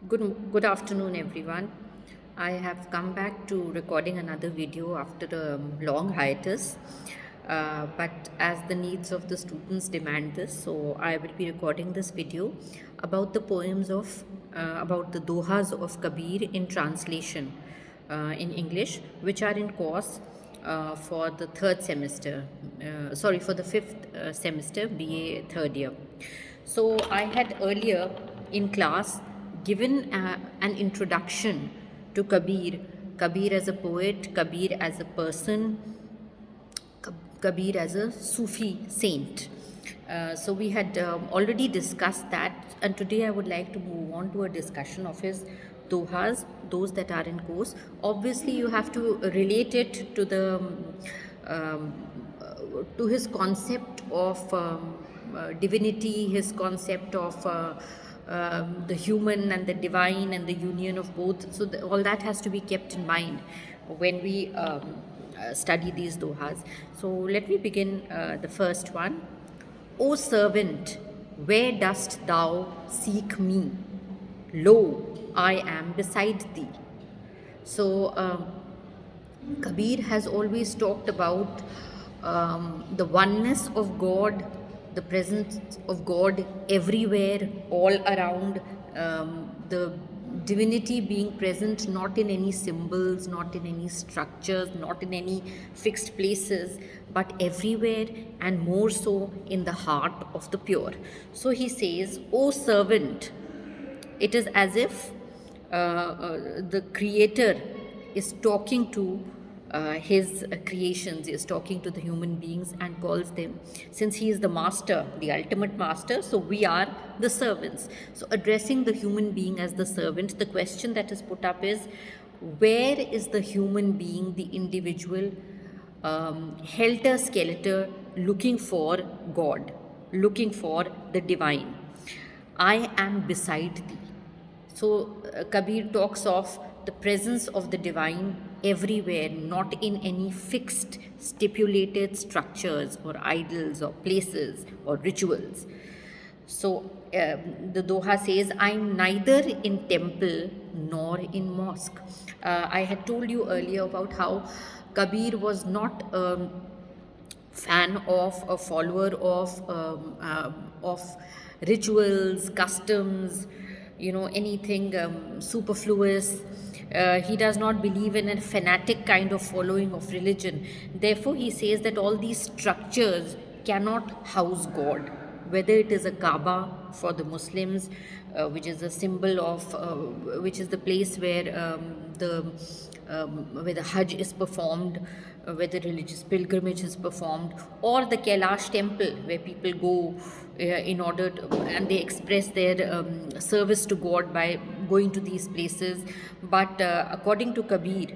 Good afternoon, everyone. I have come back to recording another video after a long hiatus, but as the needs of the students demand this, so I will be recording this video about the poems of about the dohas of Kabir in translation in English, which are in course for the third semester. For the fifth semester, BA third year. So I had earlier in class given an introduction to Kabir, Kabir as a poet, Kabir as a person, Kabir as a Sufi saint. So we had already discussed that, and today I would like to move on to a discussion of his dohas, those that are in course. Obviously, you have to relate it to the to his concept of divinity, his concept of the human and the divine and the union of both. So all that has to be kept in mind when we study these dohas. So let me begin the first one. O servant, where dost thou seek me? Lo, I am beside thee. So Kabir has always talked about the oneness of God, the presence of God everywhere, all around, the divinity being present not in any symbols, not in any structures, not in any fixed places, but everywhere, and more so in the heart of the pure. So he says, O servant, it is as if the creator is talking to his creations, is talking to the human beings and calls them, since he is the master, the ultimate master, so we are the servants. So addressing the human being as the servant, the question that is put up is, where is the human being, the individual, helter-skelter, looking for God, looking for the divine? I am beside thee. So Kabir talks of the presence of the divine everywhere, not in any fixed, stipulated structures or idols or places or rituals. So the Doha says, I'm neither in temple nor in mosque. I had told you earlier about how Kabir was not fan of, a follower of rituals, customs, anything superfluous. He does not believe in a fanatic kind of following of religion. Therefore, he says that all these structures cannot house God, whether it is a Kaaba for the Muslims, which is a symbol of, which is the place where the Hajj is performed, where the religious pilgrimage is performed, or the Kailash temple, where people go in order to, and they express their service to God by going to these places. But according to Kabir,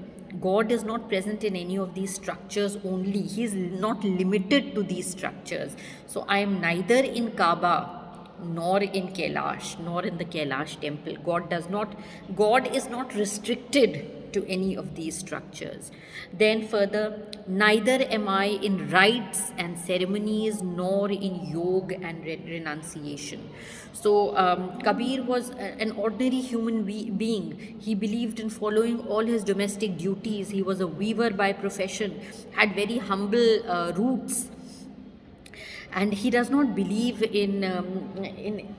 God is not present in any of these structures only. He is not limited to these structures. So I am neither in Kaaba nor in Kailash, nor in the Kailash temple. God is not restricted to any of these structures. Then further, neither am I in rites and ceremonies nor in yoga and renunciation. So Kabir was an ordinary human being. He believed in following all his domestic duties. He was a weaver by profession, had very humble roots, and he does not believe in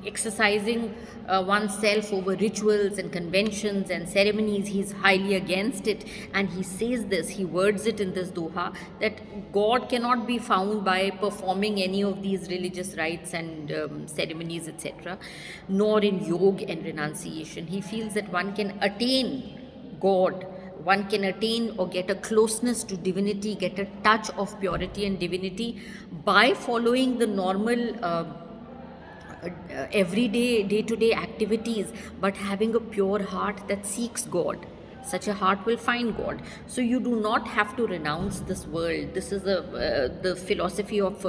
exercising oneself over rituals and conventions and ceremonies. He is highly against it, and he says this, he words it in this doha, that God cannot be found by performing any of these religious rites and ceremonies, etc., nor in yoga and renunciation. He feels that one can attain God, one can attain or get a closeness to divinity, get a touch of purity and divinity by following the normal everyday, day-to-day activities, but having a pure heart that seeks God. Such a heart will find God. So you do not have to renounce this world. This is the philosophy of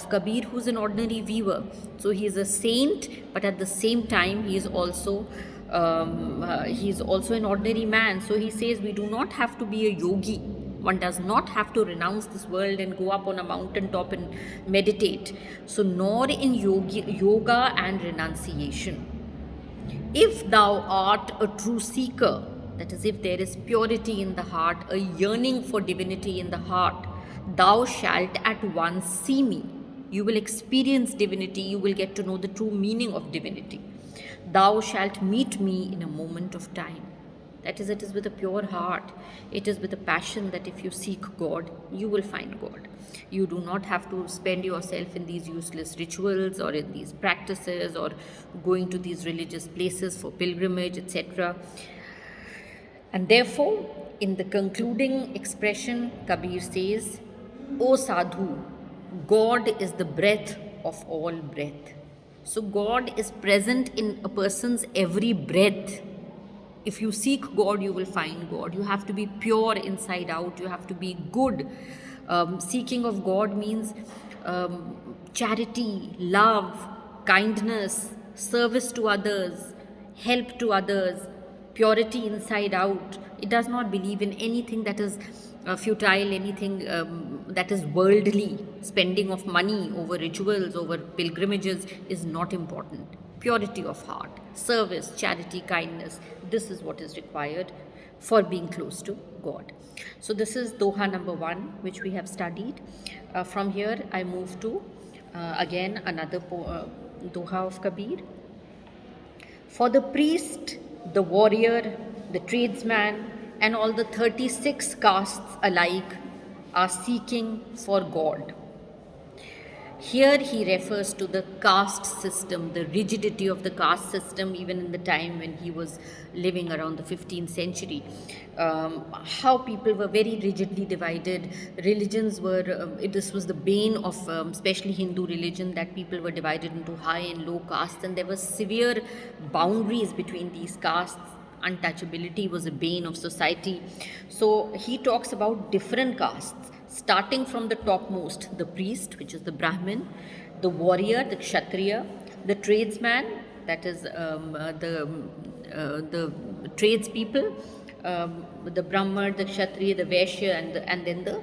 Kabir, who's an ordinary weaver. So he is a saint, but at the same time he is also an ordinary man. So he says we do not have to be a yogi. One does not have to renounce this world and go up on a mountaintop and meditate. So nor in yoga and renunciation. If thou art a true seeker, that is, if there is purity in the heart, a yearning for divinity in the heart, thou shalt at once see me. You will experience divinity, you will get to know the true meaning of divinity. Thou shalt meet me in a moment of time. That is, it is with a pure heart. It is with a passion that if you seek God, you will find God. You do not have to spend yourself in these useless rituals or in these practices or going to these religious places for pilgrimage, etc. And therefore, in the concluding expression, Kabir says, O Sadhu, God is the breath of all breath. So God is present in a person's every breath. If you seek God, you will find God. You have to be pure inside out. You have to be good. Seeking of God means charity, love, kindness, service to others, help to others, purity inside out. It does not believe in anything that is futile, anything that is worldly. Spending of money over rituals, over pilgrimages is not important. Purity of heart, service, charity, kindness, this is what is required for being close to God. So this is doha number 1, which we have studied. From here I move to again another doha of Kabir. For the priest, the warrior, the tradesman, and all the 36 castes alike are seeking for God. Here he refers to the caste system, the rigidity of the caste system, even in the time when he was living around the 15th century. How people were very rigidly divided. Religions were, this was the bane of especially Hindu religion, that people were divided into high and low castes, and there were severe boundaries between these castes. Untouchability was a bane of society. So he talks about different castes, starting from the topmost, the priest, which is the Brahmin, the warrior, the Kshatriya, the tradesman, that is the tradespeople, the Brahman, the Kshatriya, the Vaishya, and then the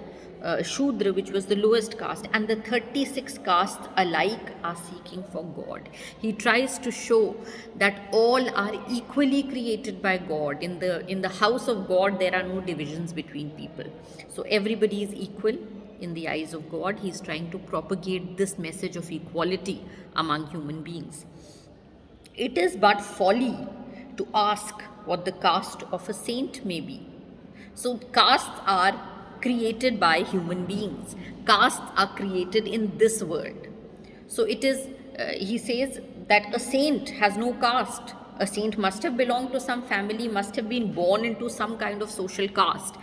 Shudra, which was the lowest caste, and the 36 castes alike are seeking for God. He tries to show that all are equally created by God. In the house of God, there are no divisions between people. So everybody is equal in the eyes of God. He is trying to propagate this message of equality among human beings. It is but folly to ask what the caste of a saint may be. So castes are created by human beings. Castes are created in this world. So it is, he says that a saint has no caste. A saint must have belonged to some family, must have been born into some kind of social caste.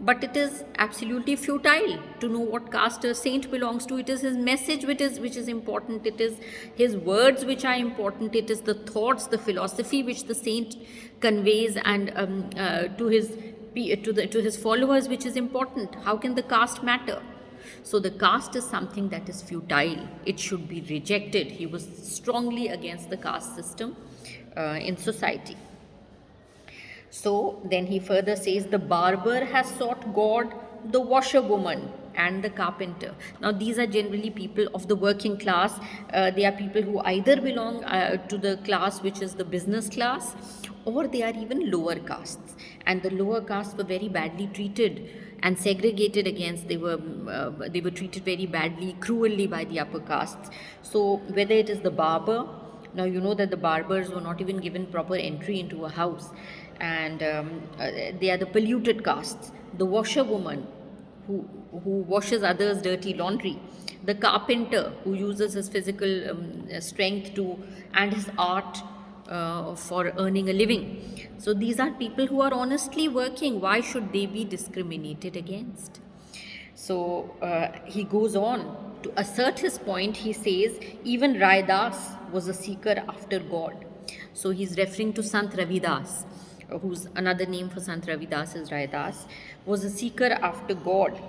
But it is absolutely futile to know what caste a saint belongs to. It is his message which is important. It is his words which are important. It is the thoughts, the philosophy which the saint conveys and to his followers, which is important. How can the caste matter? So the caste is something that is futile. It should be rejected. He was strongly against the caste system in society. So then he further says, the barber has sought God, the washerwoman and the carpenter. Now these are generally people of the working class. They are people who either belong to the class which is the business class, or they are even lower castes. And the lower castes were very badly treated and segregated against. They were treated very badly, cruelly by the upper castes. So whether it is the barber, now you know that the barbers were not even given proper entry into a house, and they are the polluted castes. The washerwoman, who washes others' dirty laundry, the carpenter, who uses his physical strength and his art for earning a living. So these are people who are honestly working. Why should they be discriminated against? So he goes on to assert his point. He says even Ravidas was a seeker after God. So he's referring to Sant Ravidas, whose another name for Sant Ravidas is Ravidas, was a seeker after God.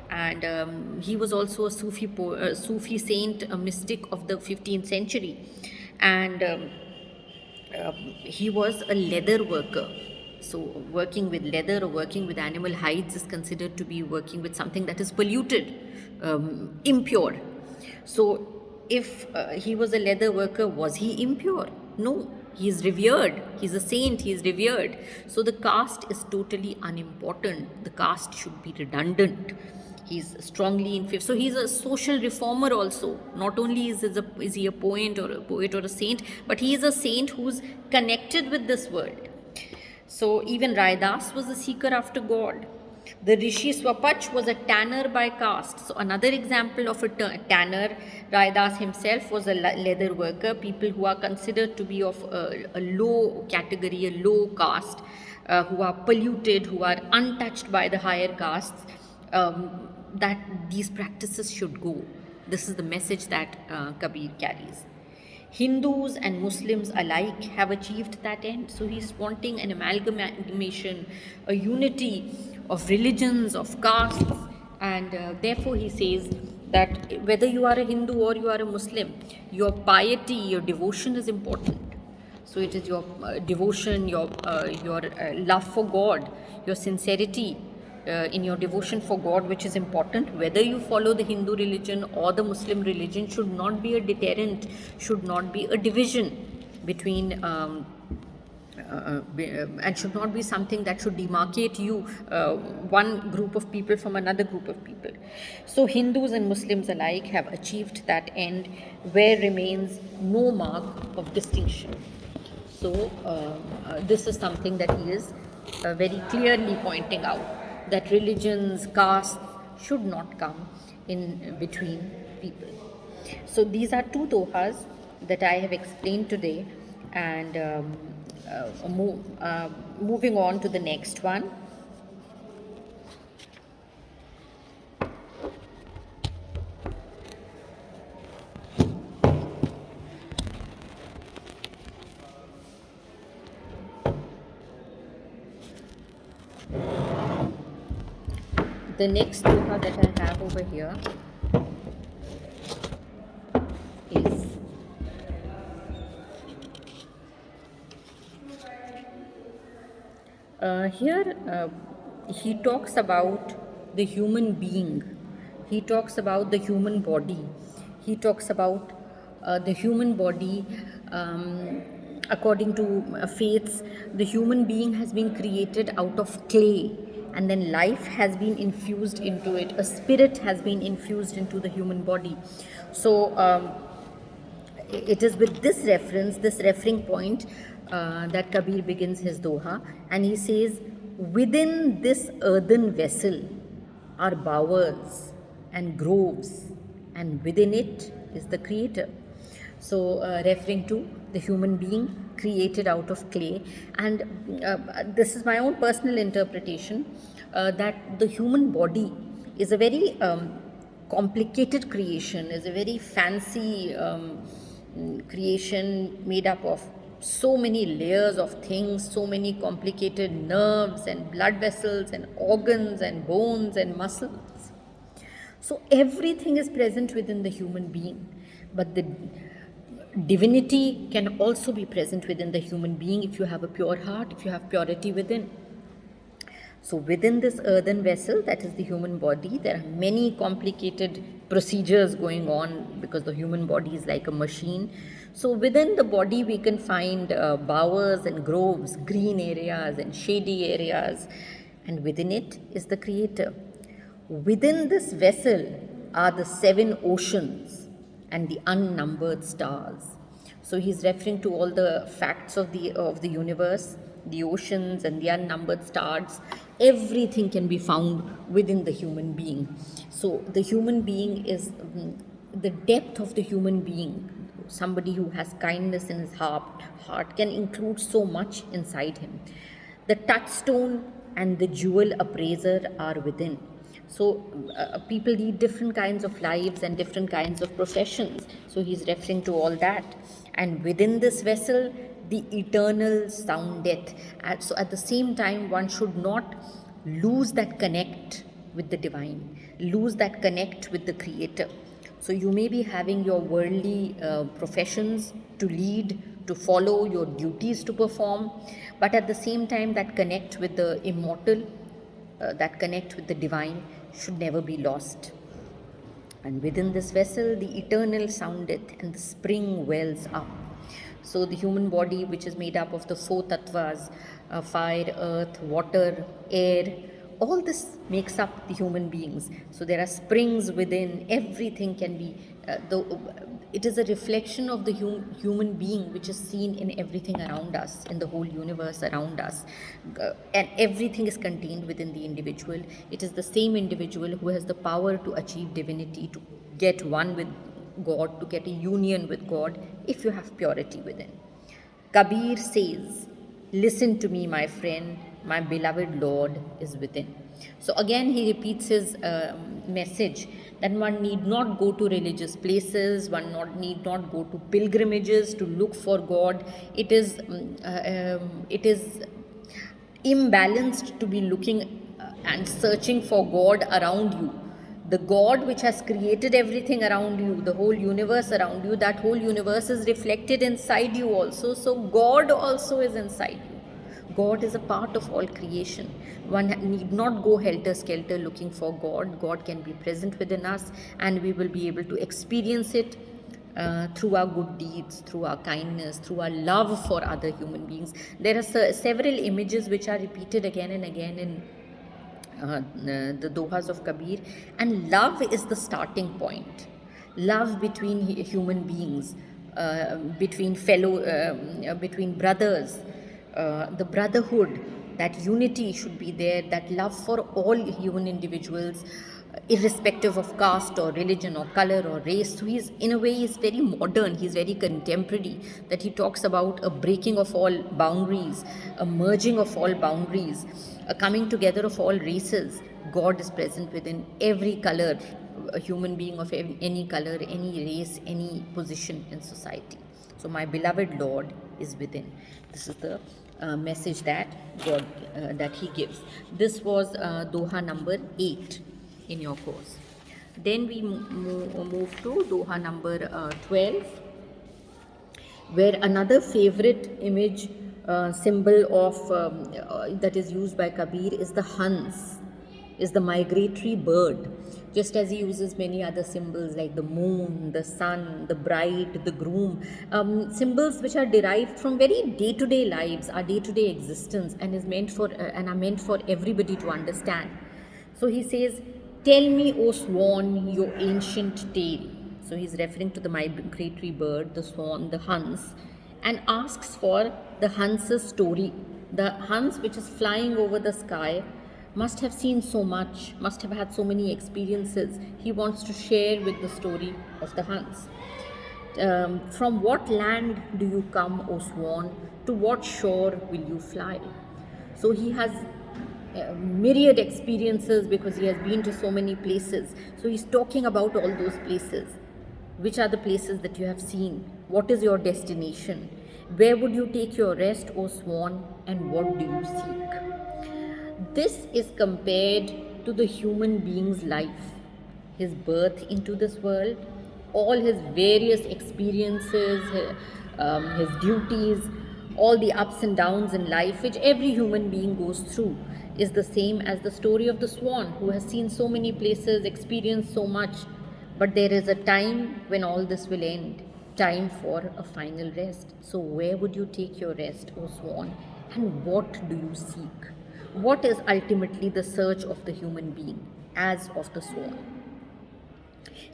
And he was also a Sufi saint, a mystic of the 15th century. And he was a leather worker. So working with leather or working with animal hides is considered to be working with something that is polluted, impure. So if he was a leather worker, was he impure? No, He is revered. He's a saint. He is revered. So the caste is totally unimportant. The caste should be redundant. He's strongly in favor. So he's a social reformer also. Not only is he a poet or a saint, but he is a saint who's connected with this world. So even Raidas was a seeker after God. The Rishi Swapach was a tanner by caste. So another example of a tanner, Raidas himself was a leather worker. People who are considered to be of a low category, a low caste, who are polluted, who are untouched by the higher castes, that these practices should go. This is the message that Kabir carries. Hindus and Muslims alike have achieved that end. So he's wanting an amalgamation, a unity of religions, of castes, and therefore he says that whether you are a Hindu or you are a Muslim, your piety, your devotion is important. So it is your devotion, your love for God, your sincerity in your devotion for God, which is important. Whether you follow the Hindu religion or the Muslim religion should not be a deterrent, should not be a division between, and should not be something that should demarcate you, one group of people from another group of people. So Hindus and Muslims alike have achieved that end where remains no mark of distinction. So this is something that he is very clearly pointing out, that religions, castes should not come in between people. So these are two dohas that I have explained today, and moving on to the next one. The next doha that I have over here is he talks about the human being. He talks about the human body. He talks about the human body. According to faiths, the human being has been created out of clay, and then life has been infused into it. A spirit has been infused into the human body. So it is with this reference, this referring point, that Kabir begins his doha, and he says, within this earthen vessel are bowers and groves, and within it is the Creator. So referring to the human being created out of clay, and this is my own personal interpretation, that the human body is a very complicated creation, is a very fancy creation made up of so many layers of things, so many complicated nerves and blood vessels and organs and bones and muscles. So everything is present within the human being, but the divinity can also be present within the human being if you have a pure heart, if you have purity within. So within this earthen vessel, that is the human body, there are many complicated procedures going on because the human body is like a machine. So within the body we can find bowers and groves, green areas and shady areas, and within it is the Creator. Within this vessel are the 7 oceans and the unnumbered stars. So he's referring to all the facts of the universe, the oceans and the unnumbered stars. Everything can be found within the human being. So the human being is the depth of the human being. Somebody who has kindness in his heart can include so much inside him. The touchstone and the jewel appraiser are within. So people lead different kinds of lives and different kinds of professions. So he's referring to all that. And within this vessel, the eternal soundeth. And so at the same time, one should not lose that connect with the divine, lose that connect with the Creator. So you may be having your worldly professions to lead, to follow, your duties to perform, but at the same time that connect with the immortal, that connect with the divine should never be lost. And within this vessel the eternal soundeth and the spring wells up. So the human body, which is made up of the four tattvas, fire, earth, water, air, all this makes up the human beings. So there are springs within, everything can be, it is a reflection of the human being which is seen in everything around us, in the whole universe around us. And everything is contained within the individual. It is the same individual who has the power to achieve divinity, to get one with God, to get a union with God, if you have purity within. Kabir says, "Listen to me, my friend, my beloved Lord is within." So again, he repeats his message that one need not go to religious places, need not go to pilgrimages to look for God. It is imbalanced to be looking and searching for God around you. The God which has created everything around you, the whole universe around you, that whole universe is reflected inside you also. So God also is inside you. God is a part of all creation. One need not go helter-skelter looking for God. God can be present within us, and we will be able to experience it through our good deeds, through our kindness, through our love for other human beings. There are several images which are repeated again and again in the dohas of Kabir, and love is the starting point. Love between human beings, between brothers, the brotherhood, that unity should be there, that love for all human individuals, irrespective of caste or religion or color or race. So he's, in a way, he's very modern, he's very contemporary, that he talks about a breaking of all boundaries, a merging of all boundaries, a coming together of all races. God is present within every color, a human being of any color, any race, any position in society. So my beloved Lord is within. This is the message that God that he gives. This was doha number 8 in your course. Then we move to doha number 12, where another favorite image, symbol of that is used by Kabir is the Hans, is the migratory bird. Just as he uses many other symbols like the moon, the sun, the bride, the groom, symbols which are derived from very day-to-day lives, our day-to-day existence, and is meant for and are meant for everybody to understand. So he says, "Tell me, O swan, your ancient tale." So he's referring to the migratory bird, the swan, the Hans, and asks for the Hans's story. The Hans, which is flying over the sky, must have seen so much, must have had so many experiences. He wants to share with the story of the Hans. From what land do you come, O swan? To what shore will you fly? So he has myriad experiences because he has been to so many places. So he's talking about all those places. Which are the places that you have seen? What is your destination? Where would you take your rest, O swan? And what do you seek? This is compared to the human being's life, his birth into this world, all his various experiences, his duties, all the ups and downs in life which every human being goes through, is the same as the story of the swan who has seen so many places, experienced so much. But there is a time when all this will end, time for a final rest. So where would you take your rest, O swan? And what do you seek? What is ultimately the search of the human being, as of the swan?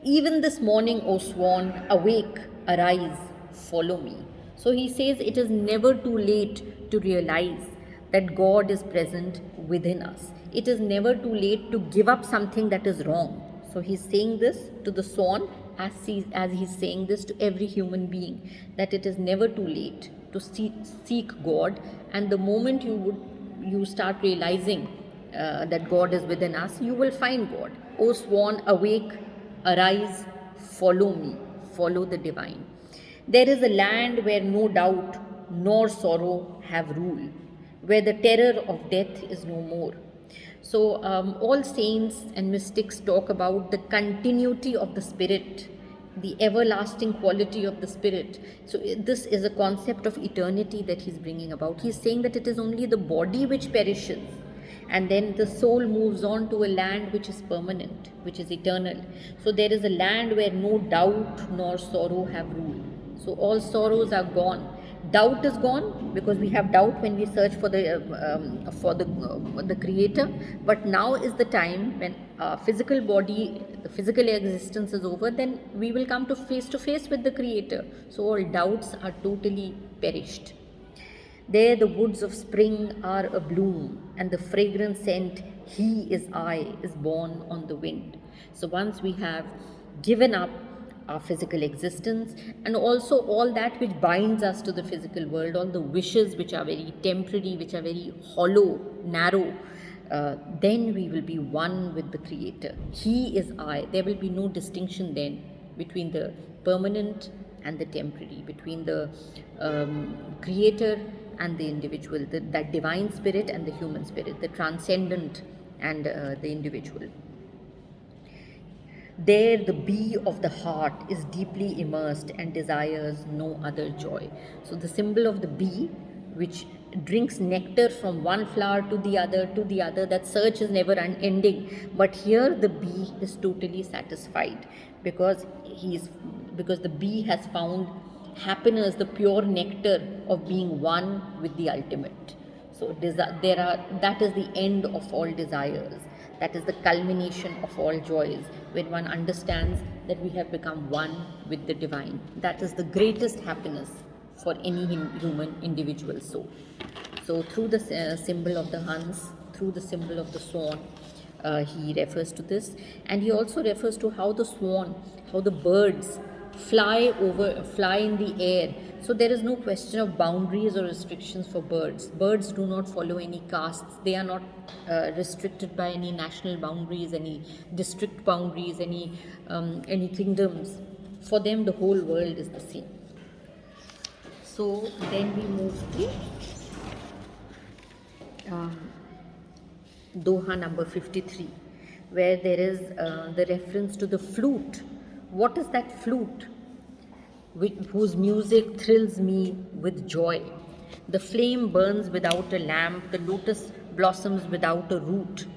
Even this morning, O swan, awake, arise, follow me. So he says it is never too late to realize that God is present within us. It is never too late to give up something that is wrong. So he's saying this to the swan as he's saying this to every human being, that it is never too late to seek God. And the moment you start realizing that God is within us, you will find God. O swan, awake, arise, follow me, follow the divine. There is a land where no doubt nor sorrow have rule, where the terror of death is no more. So all saints and mystics talk about the continuity of the spirit, the everlasting quality of the spirit. So this is a concept of eternity that he's bringing about. He's saying that it is only the body which perishes, and then the soul moves on to a land which is permanent, which is eternal. So there is a land where no doubt nor sorrow have rule. So all sorrows are gone. Doubt is gone, because we have doubt when we search for the creator. But now is the time when physical body, the physical existence is over, then we will come to face with the creator. So all doubts are totally perished. There the woods of spring are abloom, and the fragrant scent, he is I, is born on the wind. So once we have given up our physical existence, and also all that which binds us to the physical world, all the wishes which are very temporary, which are very hollow, narrow, then we will be one with the creator. He is I. There will be no distinction then between the permanent and the temporary, between the creator and the individual, that divine spirit and the human spirit, the transcendent and the individual. There the bee of the heart is deeply immersed and desires no other joy. So the symbol of the bee, which drinks nectar from one flower to the other, that search is never unending. But here the bee is totally satisfied, because the bee has found happiness, the pure nectar of being one with the ultimate. So that is the end of all desires. That is the culmination of all joys, when one understands that we have become one with the divine. That is the greatest happiness for any human individual soul. So through the symbol of the Hans, through the symbol of the swan, he refers to this. And he also refers to how the swan, how the birds fly in the air. So there is no question of boundaries or restrictions for birds. Birds do not follow any castes. They are not restricted by any national boundaries, any district boundaries, any kingdoms. For them, the whole world is the same. So then we move to doha number 53, where there is the reference to the flute. What is that flute whose music thrills me with joy? The flame burns without a lamp, the lotus blossoms without a root.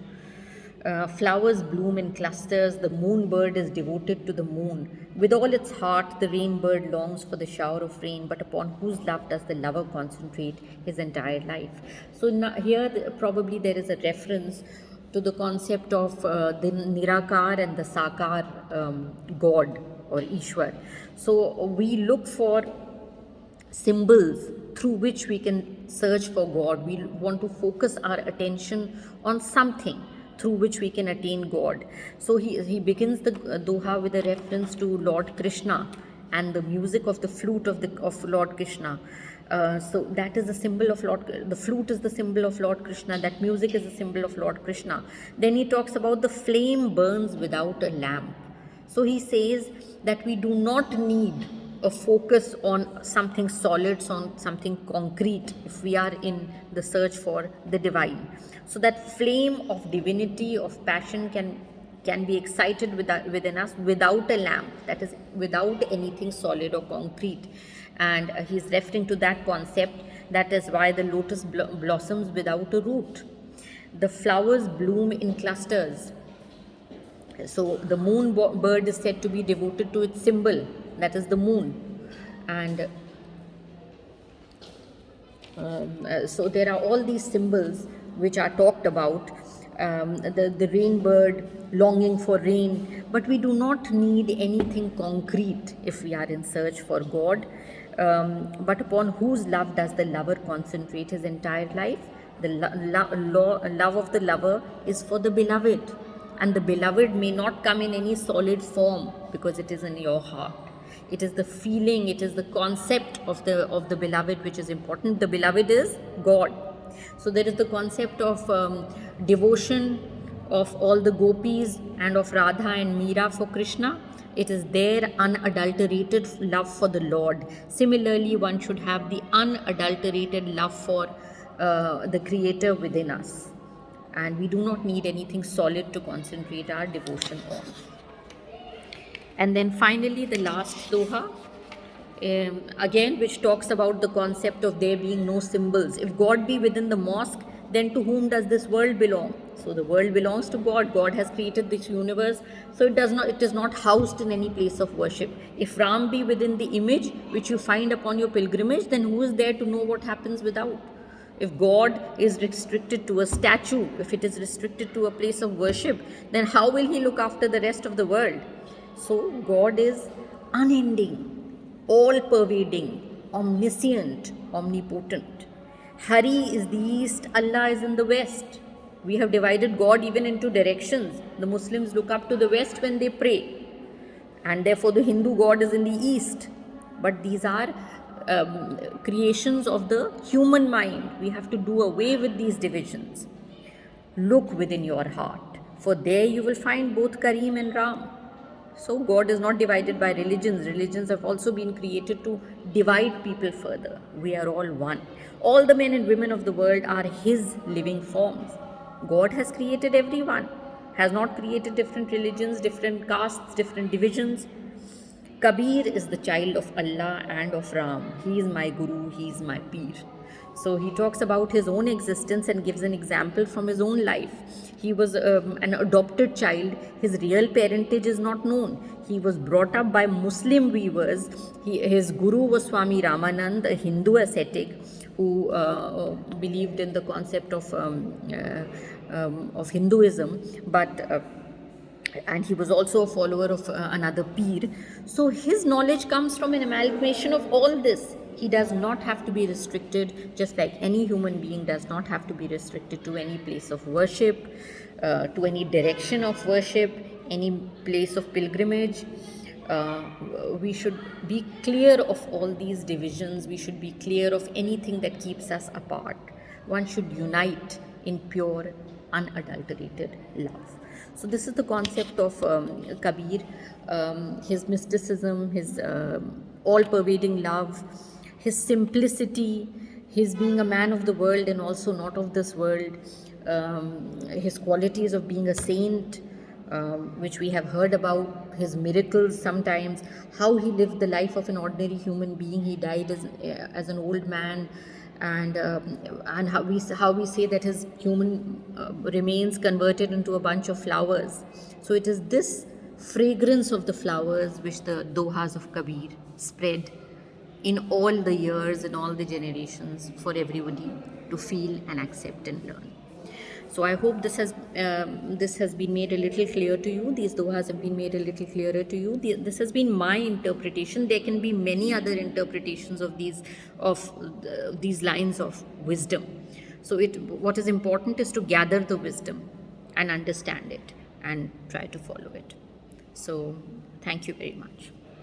Flowers bloom in clusters, the moon bird is devoted to the moon. With all its heart, the rain bird longs for the shower of rain, but upon whose love does the lover concentrate his entire life? So now, here probably there is a reference to the concept of the Nirakar and the Sakar God or Ishwar. So we look for symbols through which we can search for God. We want to focus our attention on something through which we can attain God. So he begins the doha with a reference to Lord Krishna and the music of the flute of Lord Krishna. So that is the symbol of the flute is the symbol of Lord Krishna, that music is the symbol of Lord Krishna. Then he talks about the flame burns without a lamp. So he says that we do not need a focus on something solid, on something concrete, if we are in the search for the divine. So that flame of divinity, of passion can be excited within us without a lamp, that is without anything solid or concrete. And he's referring to that concept. That is why the lotus blossoms without a root. The flowers bloom in clusters. So the moon bird is said to be devoted to its symbol, that is the moon. And so there are all these symbols which are talked about. The rain bird longing for rain, but we do not need anything concrete if we are in search for God. But upon whose love does the lover concentrate his entire life? The love of the lover is for the beloved, and the beloved may not come in any solid form because it is in your heart. It is the feeling, it is the concept of the beloved which is important. The beloved is God. So there is the concept of devotion of all the gopis and of Radha and Meera for Krishna. It is their unadulterated love for the Lord. Similarly, one should have the unadulterated love for the Creator within us. And we do not need anything solid to concentrate our devotion on. And then finally, the last doha, again, which talks about the concept of there being no symbols. If God be within the mosque, then to whom does this world belong? So the world belongs to God. God has created this universe. So it is not housed in any place of worship. If Ram be within the image which you find upon your pilgrimage, then who is there to know what happens without? If God is restricted to a statue, if it is restricted to a place of worship, then how will He look after the rest of the world? So God is unending, all pervading, omniscient, omnipotent. Hari is the east, Allah is in the west. We have divided God even into directions. The Muslims look up to the west when they pray, and therefore the Hindu God is in the east. But these are creations of the human mind. We have to do away with these divisions. Look within your heart, for there you will find both Kareem and Ram. So God is not divided by religions. Religions have also been created to divide people further. We are all one. All the men and women of the world are His living forms. God has created everyone, has not created different religions, different castes, different divisions. Kabir is the child of Allah and of Ram. He is my Guru, he is my Peer. So he talks about his own existence and gives an example from his own life. He was an adopted child. His real parentage is not known. He was brought up by Muslim weavers. His guru was Swami Ramanand, a Hindu ascetic who believed in the concept of Hinduism, and he was also a follower of another Peer. So his knowledge comes from an amalgamation of all this. He does not have to be restricted, just like any human being does not have to be restricted to any place of worship, to any direction of worship, any place of pilgrimage. We should be clear of all these divisions. We should be clear of anything that keeps us apart. One should unite in pure, unadulterated love. So this is the concept of Kabir, his mysticism, his all-pervading love, his simplicity, his being a man of the world and also not of this world, his qualities of being a saint, which we have heard about, his miracles sometimes, how he lived the life of an ordinary human being. He died as an old man, and how we say that his human remains converted into a bunch of flowers. So it is this fragrance of the flowers which the dohas of Kabir spread in all the years and all the generations for everybody to feel and accept and learn. So I hope this has been made a little clear to you. These dohas have been made a little clearer to you. This has been my interpretation. There can be many other interpretations of these lines of wisdom. So what is important is to gather the wisdom and understand it and try to follow it. So thank you very much.